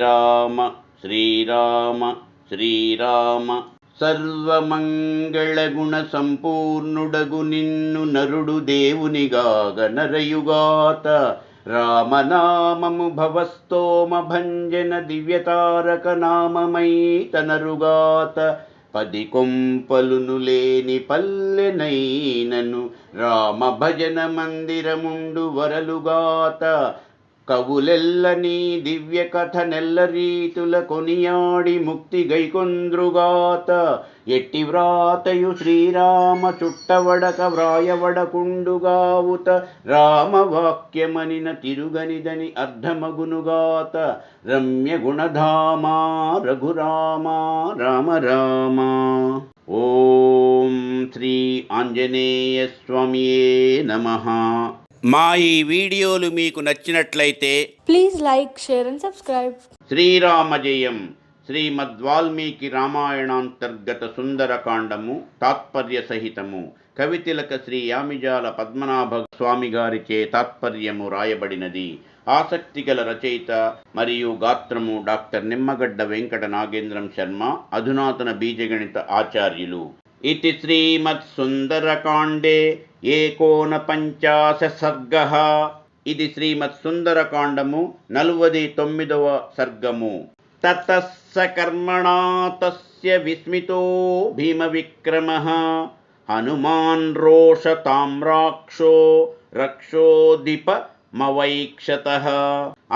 శ్రీరామ శ్రీరామ శ్రీరామ. సర్వమంగళగుణ సంపూర్ణుడగు నిన్ను నరుడు దేవునిగాగ నరయుగాత. రామనామము భవస్తోమ భంజన దివ్యతారక నామమై తనరుగాత. 10 కొంపలును లేని పల్లెనైనను రామ భజన మందిరముండు వరలుగాత. కవులెల్ల నీ దివ్య కథ నెల్ల రీతుల కొనియాడి ముక్తి గైకొంద్రుగాత. ఎట్టి వ్రాతయు శ్రీరామ చుట్టవడక వ్రాయవడకుండుగావుత. రామవాక్యమనిన తిరుగనిదని అర్ధమగునుగాత. రమ్య గుణధామా రఘురామా రామ రామ. ఓం శ్రీ ఆంజనేయ స్వామియే నమః. మా ఈ వీడియోలు మీకు నచ్చినట్లయితే please like, share and subscribe. శ్రీరామ జయం. శ్రీమద్వాల్మీకి రామాయణాంతర్గత సుందరకాండము తాత్పర్య సహితము కవితిలక శ్రీ యామిజాల పద్మనాభ స్వామి గారిచే తాత్పర్యము రాయబడినది. ఆసక్తి గల రచయిత మరియు గాత్రము డాక్టర్ నిమ్మగడ్డ వెంకట నాగేంద్రం శర్మ, అధునాతన బీజగణిత ఆచార్యులు. ఇతి శ్రీమత్ సుందరకాండే 49 సర్గః. ఇది శ్రీమత్ సుందరకాండము 49వ సర్గము. తతః స కర్మణా తస్య విస్మితో భీమ విక్రమః. హనుమాన్ రోష తామ్రాక్షో రక్షోదిప మవైక్షతః.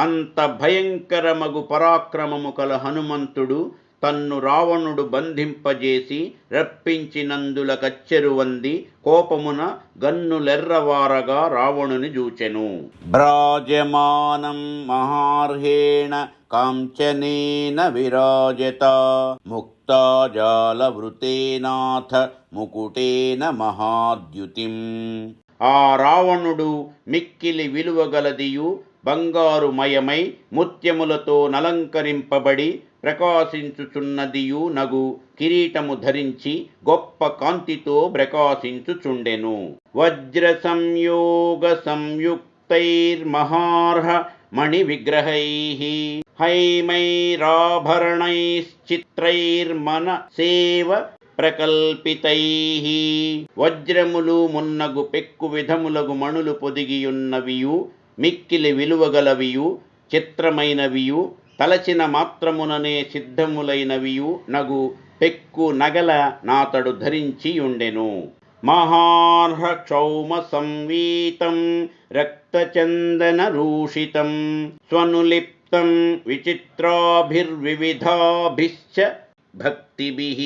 అంత భయంకరమగు పరాక్రమము కల హనుమంతుడు తన్ను రావణుడు బంధింపజేసి రప్పించినందుల కచ్చెరువంది కోపమున గన్నులెర్రవారగా రావణుని జూచెను. భ్రాజమానం మహార్హేణ కాంచనేన విరాజత. ముక్తాజాల వృతేనాథ ముకుటేన మహాద్యుతిం. ఆ రావణుడు మిక్కిలి విలువగలదియు బంగారుమయమై ముత్యములతో నలంకరింపబడి ప్రకాశించుచున్నదియు నగు కిరీటము ధరించి గొప్ప కాంతితో ప్రకాశించుచుండెను. వజ్ర సంయోగ సంయుక్తైర్మహార్హ మణి విగ్రహైః. హైమైరాభరణైశ్చిత్రైర్మన సేవ ప్రకల్పితైః. వజ్రములు మున్నగు పెక్కు విధములగు మణులు పొదిగియున్నవియు మిక్కిలి విలువగలవియు చిత్రమైనవియు తలచిన మాత్రముననే సిద్ధములైనవియు నగు పెక్కు నగల నాతడు ధరించియుండెను. మహార్హ క్షౌమ సంవీతం రక్తచందన రూషితం. స్వనులిప్తం విచిత్రాభిర్వివిధాభిశ్చ భక్తిభిః.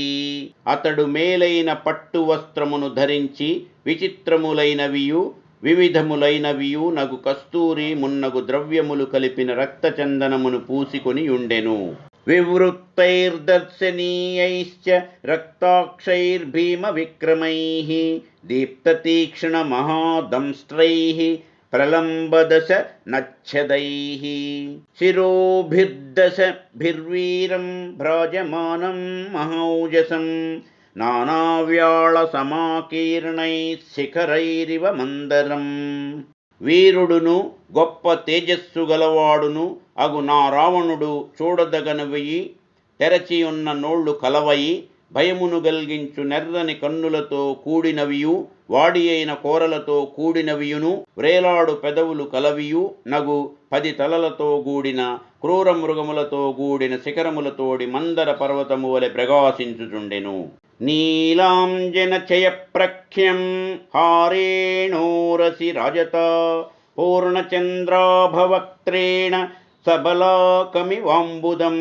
అతడు మేలైన పట్టు వస్త్రమును ధరించి విచిత్రములైనవియు వివిధములైనవియు నగు కస్తూరి మున్నగు ద్రవ్యములు కలిపిన రక్తచందనమును పూసికొని ఉండెను. వివృత్తైర్దర్శనీయైశ్చ రక్తాక్షైర్భీమ విక్రమైః. దీప్తతీక్ష్ణ మహాదంష్ట్రైః ప్రలంబదశ నచ్ఛదైః. శిరోభిర్దశభిర్వీరం భ్రాజమానం మహౌజసం. నానావ్యాళ సమాకీర్ణైః శిఖరైరివ మందరం. వీరుడును గొప్ప తేజస్సు గలవాడును అగు నా రావణుడు చూడదగనవయి తెరచియున్న నోళ్లు కలవయి భయమును గల్గించు నెర్రని కన్నులతో కూడినవియు వాడి అయిన కోరలతో కూడినవియును వ్రేలాడు పెదవులు కలవియు నగు 10 తలలతో గూడిన క్రూర మృగములతో గూడిన శిఖరములతోడి మందర పర్వతము వలె ప్రకాశించుచుండెను. నీలాంజన చయ ప్రఖ్యం హారేణోరసి రాజత. పూర్ణచంద్రాభవక్త్రేణ సబలాకమివాంబుదం.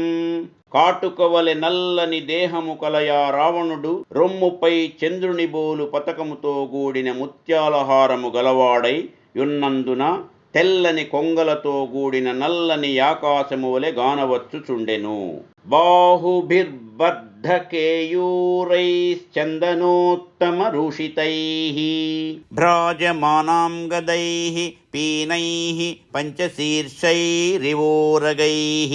కాటుకవలె నల్లని దేహము కలయా రావణుడు రొమ్ముపై చంద్రుని బోలు పతకముతో గూడిన ముత్యాలహారము గలవాడై యున్నందున తెల్లని కొంగలతో గూడిన నల్లని ఆకాశము వలె గానవచ్చుచుండెను. బాహుభిర్బద్ధకేయూరైశ్చందనోత్తమ రూషితైః. భ్రాజమానాం గదైః పీనైః పంచశీర్షైరివోరగైః.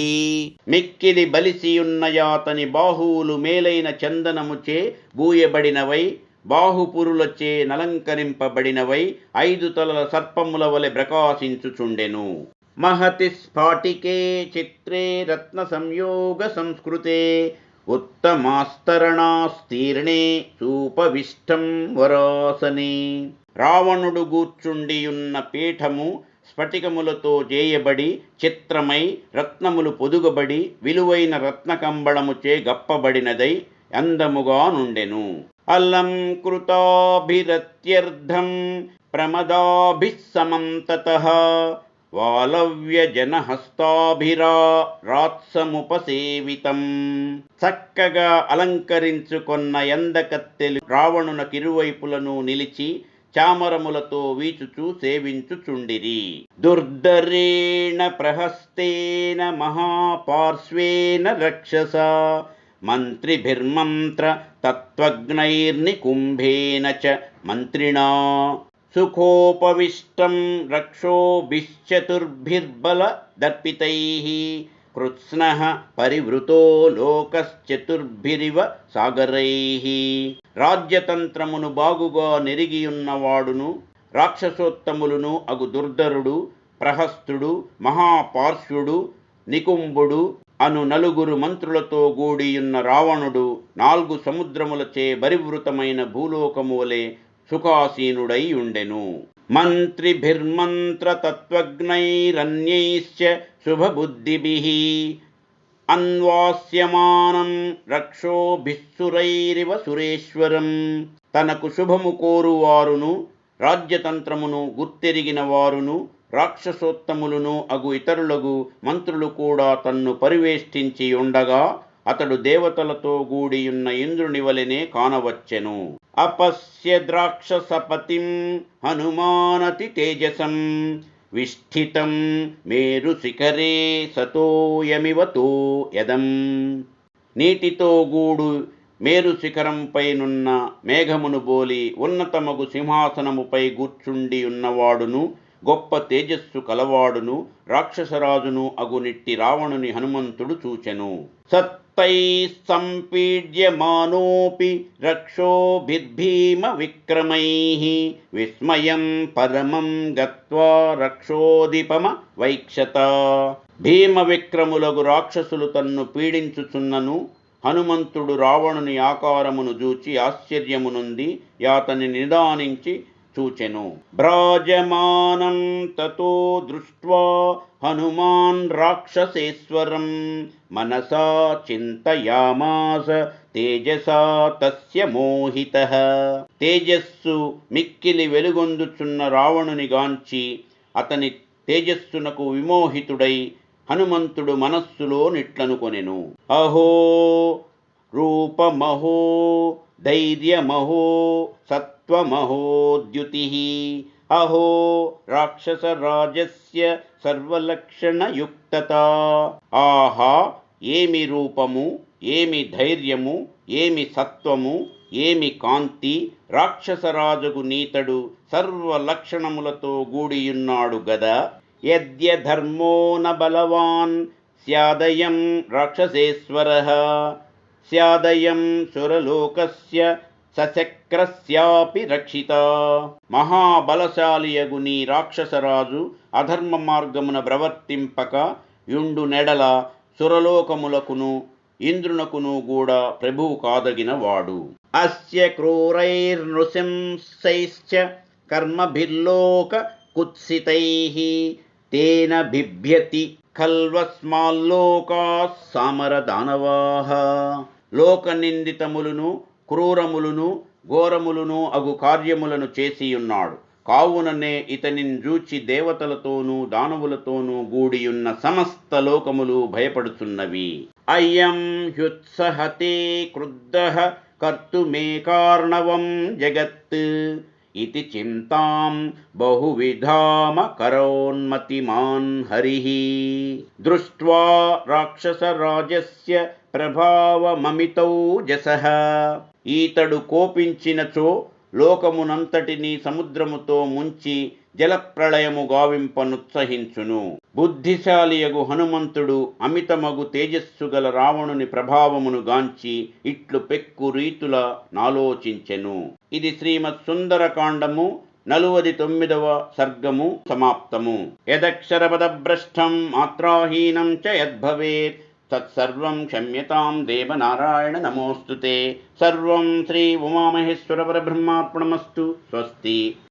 మిక్కిలి బలిసియున్నయాతని బాహువులు మేలైన చందనముచే బూయబడినవై బాహుపురులచే నలంకరింపబడినవై 5 తలల సర్పముల వలె ప్రకాశించుచుండెను. महति स्फाटिके चित्रे रत्नसंयोगसंस्कृते ఉత్తమాస్తరణాస్తీర్ణే చూపవిష్టం వరాసనే. రావణుడు గూర్చుండియున్న పీఠము స్ఫటికములతో చేయబడి చిత్రమై రత్నములు పొదుగబడి విలువైన రత్నకంబళముచే గప్పబడినదై అందముగా నుండెను. అలంకృతాభిరత్యర్థం ప్రమదాభిః సమం తతః వాలవ్యజనహస్తాభిరాత్సముపసేవితం. చక్కగా అలంకరించుకొన్న ఎందకత్తెలు రావణునకిరువైపులను నిలిచి చామరములతో వీచుచూ సేవించుచుండిరి. దుర్ధరేణ ప్రహస్తేన మహాపార్శ్వేన రక్షస మంత్రిభిర్మంత్ర తత్వజ్ఞైర్నికుంభేన చ మంత్రిణా సుఖోపవిష్టం రక్షోభిశ్చతుర్భిర్బలదర్పితైః కృత్స్నః పరివృతో లోకశ్చతుర్భిరివ సాగరైః. రాజ్యతంత్రమును బాగుగా నెరిగియున్నవాడును రాక్షసోత్తములును అగు దుర్ధరుడు, ప్రహస్తుడు, మహాపార్శ్వుడు, నికుంభుడు అను నలుగురు మంత్రులతో గూడియున్న రావణుడు 4 సముద్రములచే బరివృతమైన భూలోకము వలె సుఖాసీనుడై ఉండెను. మంత్రిభిర్మంత్ర తత్వజ్ఞైరన్యైశ్చ శుభబుద్ధిభిః అన్వాస్యమానం రక్షోభిస్సురైరివ సురేశ్వరం. తనకు శుభము కోరువారును రాజ్యతంత్రమును గుర్తెరిగిన వారును రాక్షసోత్తములును అగు ఇతరులగు మంత్రులు కూడా తన్ను పరివేష్టించి ఉండగా అతడు దేవతలతో గూడియున్న ఇంద్రుని వలెనే కానవచ్చెను. అపశ్య ద్రాక్షసపతిం హనుమానతి తేజసం విష్ఠితం మేరు శిఖరే సతోయమివతో యదం. నీటితో గూడు మేరు శిఖరంపైనున్న మేఘమును బోలి ఉన్నతమగు సింహాసనముపై కూర్చుండి ఉన్నవాడును గొప్ప తేజస్సు కలవాడును రాక్షసరాజును అగునిట్టి రావణుని హనుమంతుడు చూచెను. సత్తై సంపీడ్యమానోపి రక్షోభిర్భీమ విక్రమైః విస్మయం పరమం గత్వా రక్షోదిపమ వైక్షత. భీమ విక్రములగు రాక్షసులు తన్ను పీడించుచున్నను హనుమంతుడు రావణుని ఆకారమును చూచి ఆశ్చర్యమునుంది యాతని నిదానించి చూచెను. భ్రాజమానం తతో దృష్ట్వా హనుమాన్ రాక్షసేశ్వరం మనసా చింతయామాస తేజసా తస్య మోహితః. తేజస్సు మిక్కిలి వెలుగొందుచున్న రావణుని గాంచి అతని తేజస్సునకు విమోహితుడై హనుమంతుడు మనస్సులో నిట్లనుకొనెను. అహో రూపమహో ధైర్యమహో సత్వమహోద్యుతిః అహో రాక్షసరాజస్య సర్వలక్షణయుక్తత. ఆహా, ఏమి రూపము, ఏమి ధైర్యము, ఏమి సత్వము, ఏమి కాంతి! రాక్షసరాజుకు నీతడు సర్వలక్షణములతో గూడియున్నాడు గదా. యద్యధర్మో న బలవాన్ స్యాదయం రాక్షసేశ్వరః స్యాదయం సురలోకస్య సచక్రస్యాపి రక్షిత. మహాబలశాలియగు నీ రాక్షసరాజు అధర్మ మార్గమున ప్రవర్తింపక యుండు నెడల సురలోకములకును ఇంద్రునకును కూడా ప్రభువు కాదగిన వాడు. అస్య క్రూరైర్నృశంసైశ్చ కర్మభిర్లోక కుత్సితైః తేన బిభ్యతి ఖల్వస్మాల్లోకాః సామరదానవాః. లోక నిందితములను క్రూరములను ఘోరములను అగు కార్యములను చేసియున్నాడు. కావుననే ఇతనిని జూచి దేవతలతోనూ దానవులతోనూ గూడియున్న సమస్త లోకములు భయపడుచున్నవి. అయం హ్యుత్సహతే క్రుద్ధః కర్తుమేకార్ణవం జగత్ ఇతి చింతాం బహువిధామ కరోన్మతిమాన్ హరిః. దృష్ట్వా రాక్షసరాజస్య ప్రభావమమితౌజసః. ఈతడు కోపించినచో లోకమునంతటినీ సముద్రముతో ముంచి జలప్రళయము గావింపనుత్సహించును. బుద్ధిశాలియగు హనుమంతుడు అమితమగు తేజస్సు గల రావణుని ప్రభావమును గాంచి ఇట్లు పెక్కు రీతుల నాలోచించెను. ఇది శ్రీమత్ సుందరకాండము 49వ సర్గము సమాప్తము. యదక్షరపదభ్రష్టం మాత్రాహీనం చ యద్భవేత్ తత్సర్వం క్షమ్యతాం దేవనారాయణ నమోస్తుతే. సర్వం శ్రీ ఉమామహేశ్వర పరబ్రహ్మార్పణమస్తు. స్వస్తి.